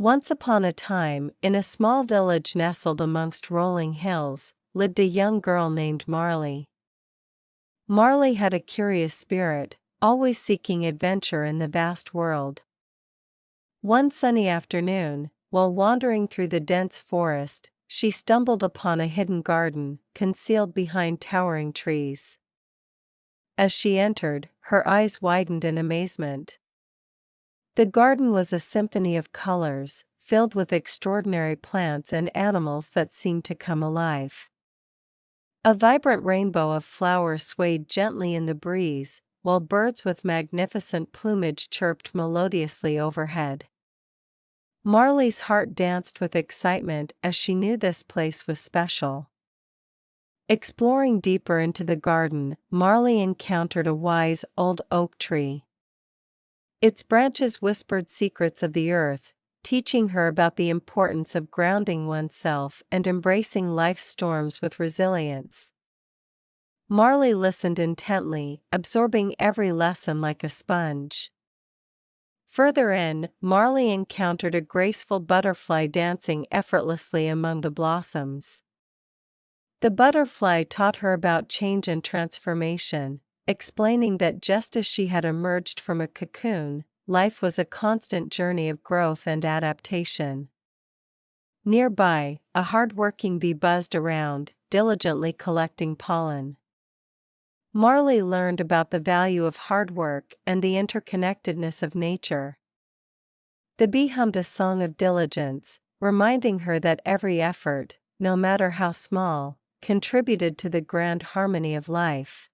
Once upon a time, in a small village nestled amongst rolling hills, lived a young girl named Marley. Marley had a curious spirit, always seeking adventure in the vast world. One sunny afternoon, while wandering through the dense forest, she stumbled upon a hidden garden, concealed behind towering trees. As she entered, her eyes widened in amazement. The garden was a symphony of colors, filled with extraordinary plants and animals that seemed to come alive. A vibrant rainbow of flowers swayed gently in the breeze, while birds with magnificent plumage chirped melodiously overhead. Marley's heart danced with excitement as she knew this place was special. Exploring deeper into the garden, Marley encountered a wise old oak tree. Its branches whispered secrets of the earth, teaching her about the importance of grounding oneself and embracing life's storms with resilience. Marley listened intently, absorbing every lesson like a sponge. Further in, Marley encountered a graceful butterfly dancing effortlessly among the blossoms. The butterfly taught her about change and transformation, explaining that just as she had emerged from a cocoon, life was a constant journey of growth and adaptation. Nearby, a hardworking bee buzzed around, diligently collecting pollen. Marley learned about the value of hard work and the interconnectedness of nature. The bee hummed a song of diligence, reminding her that every effort, no matter how small, contributed to the grand harmony of life.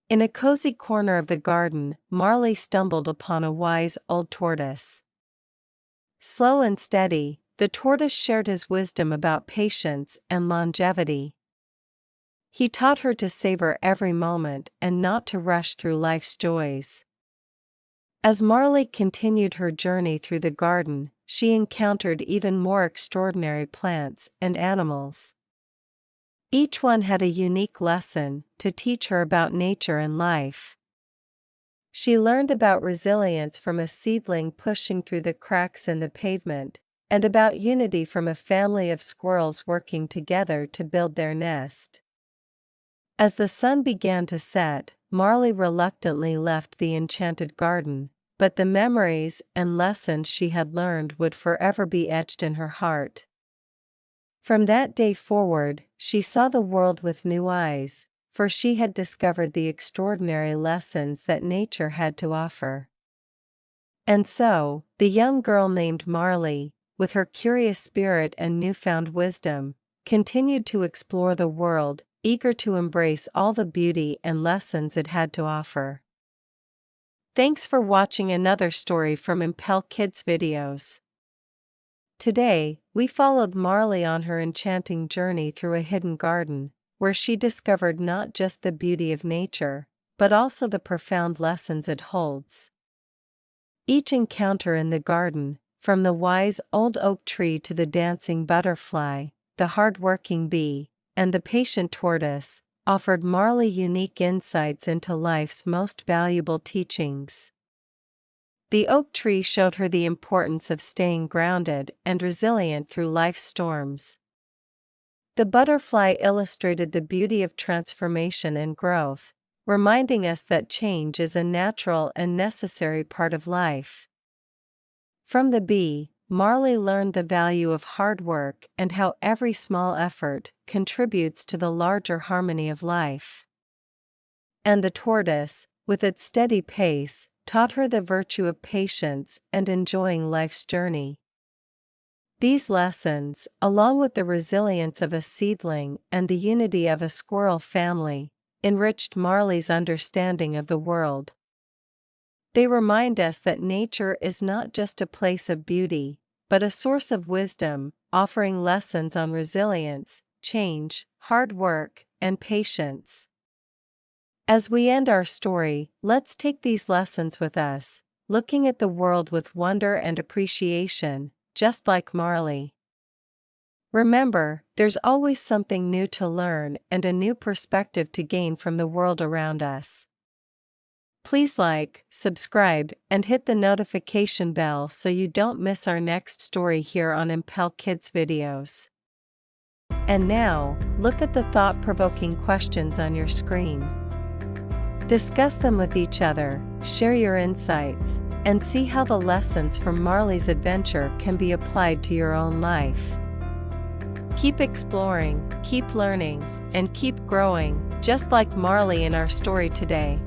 In a cozy corner of the garden, Marley stumbled upon a wise old tortoise. Slow and steady, the tortoise shared his wisdom about patience and longevity. He taught her to savor every moment and not to rush through life's joys. As Marley continued her journey through the garden, she encountered even more extraordinary plants and animals. Each one had a unique lesson to teach her about nature and life. She learned about resilience from a seedling pushing through the cracks in the pavement, and about unity from a family of squirrels working together to build their nest. As the sun began to set, Marley reluctantly left the enchanted garden, but the memories and lessons she had learned would forever be etched in her heart. From that day forward, she saw the world with new eyes, for she had discovered the extraordinary lessons that nature had to offer. And so, the young girl named Marley, with her curious spirit and newfound wisdom, continued to explore the world, eager to embrace all the beauty and lessons it had to offer. Thanks for watching another story from Impel Kids Videos. Today, we followed Marley on her enchanting journey through a hidden garden, where she discovered not just the beauty of nature, but also the profound lessons it holds. Each encounter in the garden, from the wise old oak tree to the dancing butterfly, the hardworking bee, and the patient tortoise, offered Marley unique insights into life's most valuable teachings. The oak tree showed her the importance of staying grounded and resilient through life's storms. The butterfly illustrated the beauty of transformation and growth, reminding us that change is a natural and necessary part of life. From the bee, Marley learned the value of hard work and how every small effort contributes to the larger harmony of life. And the tortoise, with its steady pace, taught her the virtue of patience and enjoying life's journey. These lessons, along with the resilience of a seedling and the unity of a squirrel family, enriched Marley's understanding of the world. They remind us that nature is not just a place of beauty, but a source of wisdom, offering lessons on resilience, change, hard work, and patience. As we end our story, let's take these lessons with us, looking at the world with wonder and appreciation, just like Marley. Remember, there's always something new to learn and a new perspective to gain from the world around us. Please like, subscribe, and hit the notification bell so you don't miss our next story here on Impel Kids videos. And now, look at the thought-provoking questions on your screen. Discuss them with each other, share your insights, and see how the lessons from Marley's adventure can be applied to your own life. Keep exploring, keep learning, and keep growing, just like Marley in our story today.